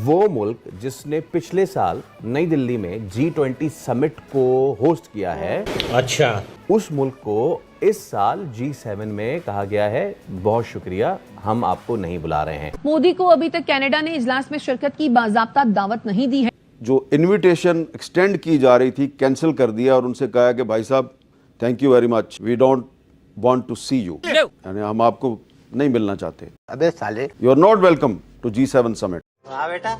वो मुल्क जिसने पिछले साल नई दिल्ली में G20 समिट को होस्ट किया है, अच्छा, उस मुल्क को इस साल G7 में कहा गया है बहुत शुक्रिया, हम आपको नहीं बुला रहे हैं। मोदी को अभी तक कनाडा ने इजलास में शिरकत की बाज़ाब्ता दावत नहीं दी है। जो इनविटेशन एक्सटेंड की जा रही थी कैंसिल कर दिया और उनसे कहा कि भाई साहब thank you very much, we don't want to see you, यानी हम आपको नहीं मिलना चाहते। अबे साले, you are not welcome to G7 summit. वाह बेटा,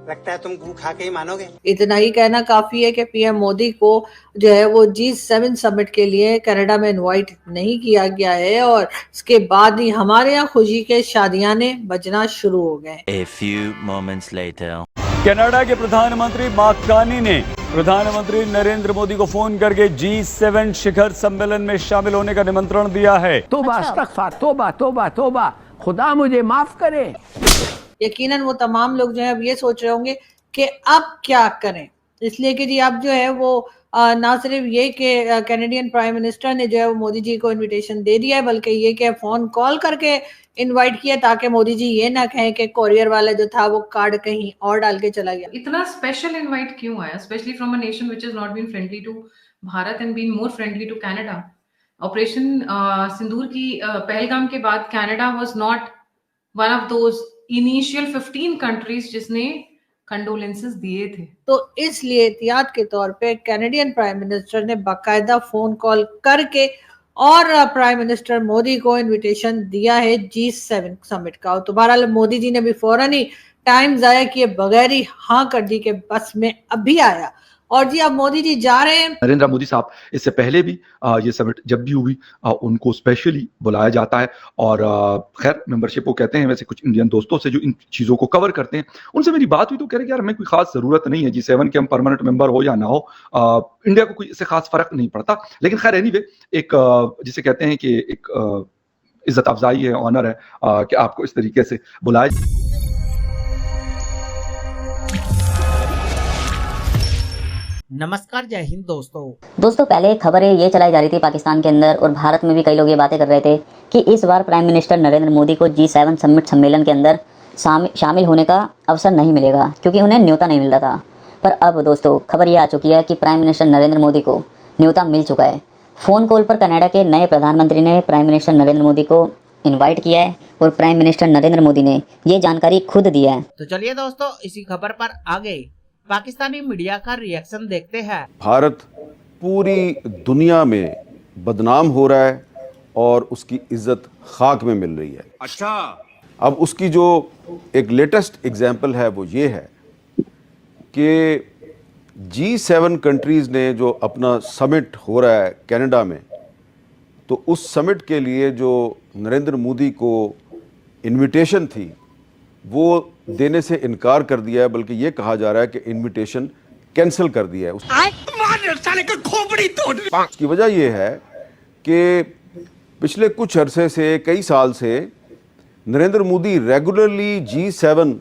लगता है तुम गू खा के ही मानोगे। इतना ही कहना काफी है कि पीएम मोदी को जो है वो G7 समिट के लिए कनाडा में इनवाइट नहीं किया गया है और इसके बाद ही हमारे यहाँ खुशी के शादियाने बजना शुरू हो गए। A few moments later. Canada के प्रधानमंत्री मार्क कार्नी ने प्रधानमंत्री नरेंद्र मोदी को फोन करके G7 शिखर सम्मेलन में शामिल होने का निमंत्रण दिया है। तोबा इस्तग़फ़ार, तोबा तोबा तोबा, खुदा मुझे माफ करे। यकीनन वो तमाम लोग जो है अब ये सोच रहे होंगे कि अब क्या करें, इसलिए कि जी अब जो है वो ना सिर्फ ये कि कैनेडियन प्राइम मिनिस्टर ने जो है वो मोदी जी को इनविटेशन दे दिया है, बल्कि ये कि फोन कॉल करके इनवाइट किया ताकि मोदी जी ये ना कहें कि कोरियर वाला जो था वो कार्ड कहीं और डाल के चला गया। इतना स्पेशल इनवाइट क्यों आया, specially from a nation which is not been friendly to Bharat and been more friendly to Canada. Operation Sindoor की पहलगाम के बाद Canada was not one of those initial 15 countries जिसने कंडोलेंसेस दिए थे। तो इसलिए एहतियात के तौर पे कैनेडियन प्राइम मिनिस्टर ने बाकायदा फोन कॉल करके और प्राइम मिनिस्टर मोदी को इनविटेशन दिया है G7 समिट का। तो बहरहाल मोदी जी ने भी फौरन ही टाइम जाया किए बगैर ही हाँ कर दी कि बस में अभी आया। और जी अब मोदी जी जा रहे हैं। नरेंद्र मोदी साहब इससे पहले भी ये समिट जब भी हुई उनको स्पेशली बुलाया जाता है और खैर मेंबरशिप वो कहते हैं, वैसे कुछ इंडियन दोस्तों से जो इन चीज़ों को कवर करते हैं उनसे मेरी बात हुई तो कह रहे कि यार हमें कोई खास ज़रूरत नहीं है G7 के, हम परमानेंट मेंबर हो या ना हो, इंडिया को कोई इससे खास फर्क नहीं पड़ता। लेकिन खैर एनीवे एक जिसे कहते हैं कि एक इज्जत अफजाई है, ऑनर है कि आपको इस तरीके से बुलाया। नमस्कार, जय हिंद दोस्तों पहले एक खबर ये चलाई जा रही थी पाकिस्तान के अंदर और भारत में भी कई लोग ये बातें कर रहे थे कि इस बार प्राइम मिनिस्टर नरेंद्र मोदी को G7 समिट सम्मेलन के अंदर शामिल होने का अवसर नहीं मिलेगा क्योंकि उन्हें न्योता नहीं मिल रहा था। पर अब दोस्तों खबर ये आ चुकी है कि प्राइम मिनिस्टर नरेंद्र मोदी को न्योता मिल चुका है। फ़ोन कॉल पर कनाडा के नए प्रधानमंत्री ने प्राइम मिनिस्टर नरेंद्र मोदी को इन्वाइट किया है और प्राइम मिनिस्टर नरेंद्र मोदी ने ये जानकारी खुद दी है। तो चलिए दोस्तों इसी खबर पर आगे पाकिस्तानी मीडिया का रिएक्शन देखते हैं। भारत पूरी दुनिया में बदनाम हो रहा है और उसकी इज्जत खाक में मिल रही है। अच्छा, अब उसकी जो एक लेटेस्ट एग्जाम्पल है वो ये है कि G7 कंट्रीज़ ने जो अपना समिट हो रहा है कनाडा में, तो उस समिट के लिए जो नरेंद्र मोदी को इनविटेशन थी वो देने से इनकार कर दिया है, बल्कि ये कहा जा रहा है कि इनविटेशन कैंसिल कर दिया है। उसकी वजह ये है कि पिछले कुछ अरसे से, कई साल से Narendra Modi regularly G7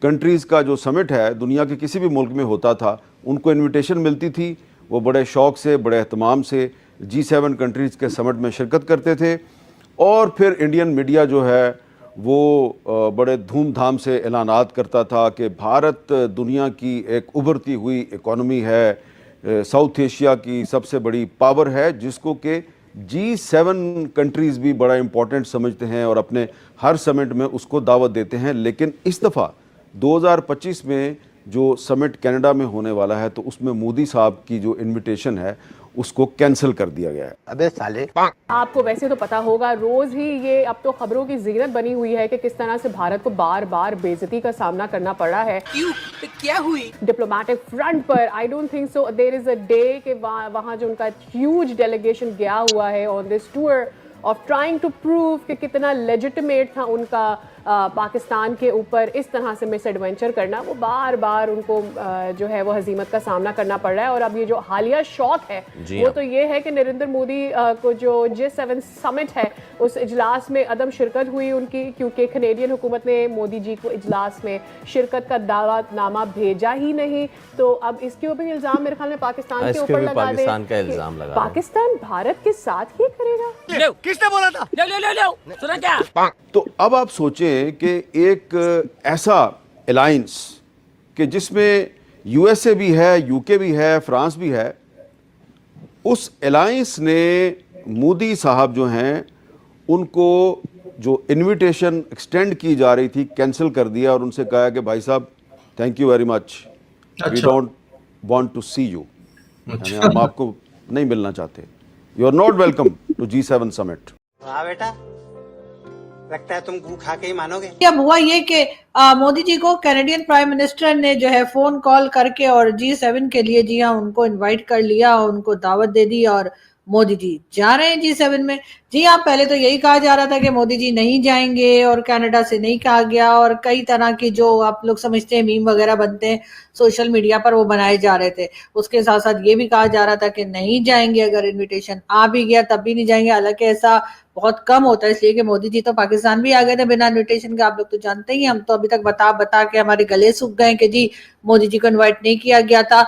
countries का जो समिट है दुनिया के किसी भी मुल्क में होता था, उनको इनविटेशन मिलती थी, वो बड़े शौक़ से, बड़े एहतमाम से G7 कंट्रीज़ के समिट में शिरकत करते थे और फिर इंडियन मीडिया जो है वो बड़े धूमधाम से ऐलानात करता था कि भारत दुनिया की एक उभरती हुई इकॉनमी है, साउथ एशिया की सबसे बड़ी पावर है, जिसको कि G7 कंट्रीज़ भी बड़ा इम्पोर्टेंट समझते हैं और अपने हर समिट में उसको दावत देते हैं। लेकिन इस दफ़ा 2025 में जो समिट कनाडा में होने वाला है तो उसमें मोदी साहब की जो इनविटेशन है उसको कैंसिल कर दिया गया है। अबे साले, आपको वैसे तो पता होगा, रोज ही ये अब तो खबरों की जीनत बनी हुई है कि किस तरह से भारत को बार बार बेइज्जती का सामना करना पड़ रहा है। क्यों? क्या हुई? डिप्लोमेटिक फ्रंट पर I don't think so there is a day कि वहाँ जो उनका ह्यूज डेलीगेशन गया हुआ है on this tour of trying to prove कि कितना लेजिटिमेट था उनका पाकिस्तान के ऊपर इस तरह से मिस एडवेंचर करना, वो बार बार उनको जो है वो हजीमत का सामना करना पड़ रहा है। और अब ये जो हालिया शौक है वो तो ये है कि नरेंद्र मोदी को जो G7 समिट है उस इजलास में अदम शिरकत हुई उनकी, क्योंकि कनेडियन हुकूमत ने मोदी जी को इजलास में शिरकत का दावतनामा भेजा ही नहीं। तो अब इसके ऊपर इल्ज़ाम मेरे ख्याल में पाकिस्तान के ऊपर लगा दे, पाकिस्तान भारत के साथ ही करेगा। किसने बोला था? सुना क्या? तो अब आप सोचें कि एक ऐसा अलायंस कि जिसमें यूएसए भी है, यूके भी है, फ्रांस भी है, उस अलायंस ने मोदी साहब जो हैं उनको जो इनविटेशन एक्सटेंड की जा रही थी कैंसिल कर दिया और उनसे कहा कि भाई साहब thank you very much, we don't want to see you, यानी हम आपको नहीं मिलना चाहते, you are not welcome to G7 summit. वाह बेटा, लगता है तुम गू खा के ही मानोगे। अब हुआ ये कि मोदी जी को कैनेडियन प्राइम मिनिस्टर ने जो है फोन कॉल करके और G7 के लिए जी हाँ उनको इनवाइट कर लिया, उनको दावत दे दी और मोदी जी जा रहे हैं G7 में। जी हाँ, पहले तो यही कहा जा रहा था कि मोदी जी नहीं जाएंगे और कनाडा से नहीं कहा गया और कई तरह की जो आप लोग समझते हैं मीम वगैरह बनते हैं सोशल मीडिया पर वो बनाए जा रहे थे। उसके साथ साथ ये भी कहा जा रहा था कि नहीं जाएंगे, अगर इनविटेशन आ भी गया तब भी नहीं जाएंगे। हालांकि ऐसा बहुत कम होता है, इसलिए कि मोदी जी तो पाकिस्तान भी आ गए थे बिना इन्विटेशन के, आप लोग तो जानते ही। हम तो अभी तक बता के हमारे गले सूख गए कि जी मोदी जी को इनवाइट नहीं किया गया था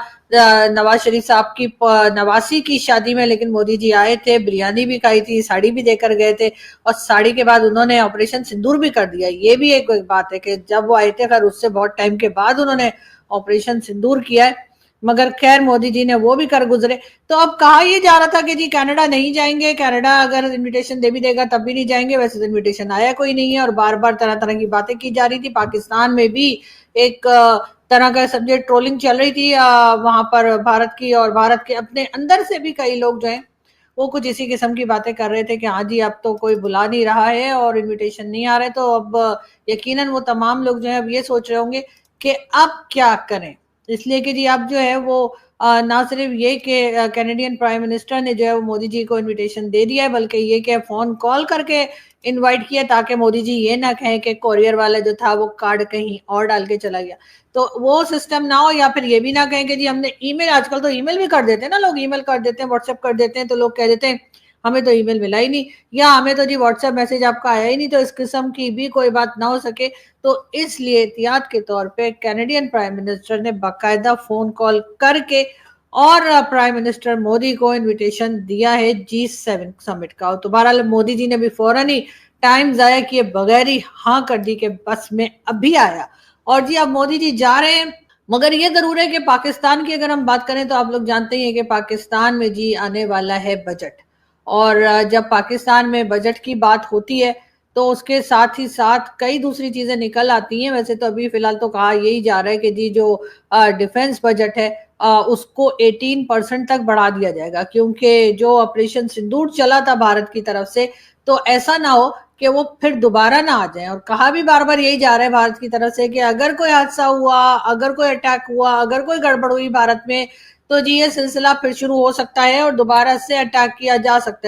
नवाज शरीफ साहब की नवासी की शादी में, लेकिन मोदी जी आए थे, बिरयानी भी खाई थी, साड़ी भी देकर गए थे और साड़ी के बाद उन्होंने ऑपरेशन सिंदूर भी कर दिया। ये भी एक बात है कि जब वो आए थे खैर उससे बहुत टाइम के बाद उन्होंने ऑपरेशन सिंदूर किया है, मगर खैर मोदी जी ने वो भी कर गुजरे। तो अब कहा ये जा रहा था कि जी कनाडा नहीं जाएंगे, कनाडा अगर इनविटेशन दे भी देगा तब भी नहीं जाएंगे। वैसे तो इनविटेशन आया कोई नहीं है और बार बार तरह तरह की बातें की जा रही थी। पाकिस्तान में भी एक तरह का सब्जेक्ट ट्रोलिंग चल रही थी वहां पर भारत की, और भारत के अपने अंदर से भी कई लोग जो हैं वो कुछ इसी किस्म की बातें कर रहे थे कि हाँ जी अब तो कोई बुला नहीं रहा है और इनविटेशन नहीं आ रहे। तो अब यकीनन वो तमाम लोग जो है अब ये सोच रहे होंगे कि अब क्या करें, इसलिए कि जी अब जो है वो ना सिर्फ ये कि कैनेडियन प्राइम मिनिस्टर ने जो है वो मोदी जी को इनविटेशन दे दिया है, बल्कि ये कि फोन कॉल करके इनवाइट किया ताकि मोदी जी ये ना कहें कि कोरियर वाला जो था वो कार्ड कहीं और डाल के चला गया, तो वो सिस्टम ना हो। या फिर ये भी ना कहें कि जी हमने ईमेल, आजकल तो ईमेल भी कर देते हैं ना लोग, ईमेल कर देते हैं, व्हाट्सएप कर देते हैं, तो लोग कह देते हैं हमें तो ईमेल मिला ही नहीं या हमें तो जी व्हाट्सएप मैसेज आपका आया ही नहीं। तो इस किस्म की भी कोई बात ना हो सके, तो इसलिए एहतियात के तौर पे कैनेडियन प्राइम मिनिस्टर ने बाकायदा फोन कॉल करके और प्राइम मिनिस्टर मोदी को इनविटेशन दिया है G7 समिट का। तो बहरहाल मोदी जी ने भी फौरन ही टाइम जाया किए बगैर ही हाँ कर दी कि बस में अभी आया। और जी अब मोदी जी जा रहे हैं, मगर ये जरूर है कि पाकिस्तान की अगर हम बात करें तो आप लोग जानते ही हैं कि पाकिस्तान में जी आने वाला है बजट, और जब पाकिस्तान में बजट की बात होती है तो उसके साथ ही साथ कई दूसरी चीजें निकल आती हैं। वैसे तो अभी फिलहाल तो कहा यही जा रहा है कि जी जो डिफेंस बजट है उसको 18% तक बढ़ा दिया जाएगा, क्योंकि जो ऑपरेशन सिंदूर चला था भारत की तरफ से, तो ऐसा ना हो कि वो फिर दोबारा ना आ जाए। और कहा भी बार बार यही जा रहा है भारत की तरफ से कि अगर कोई हादसा हुआ, अगर कोई अटैक हुआ, अगर कोई गड़बड़ हुई भारत में, तो जी ये सिलसिला फिर शुरू हो सकता है और दोबारा से अटैक किया जा सकता है।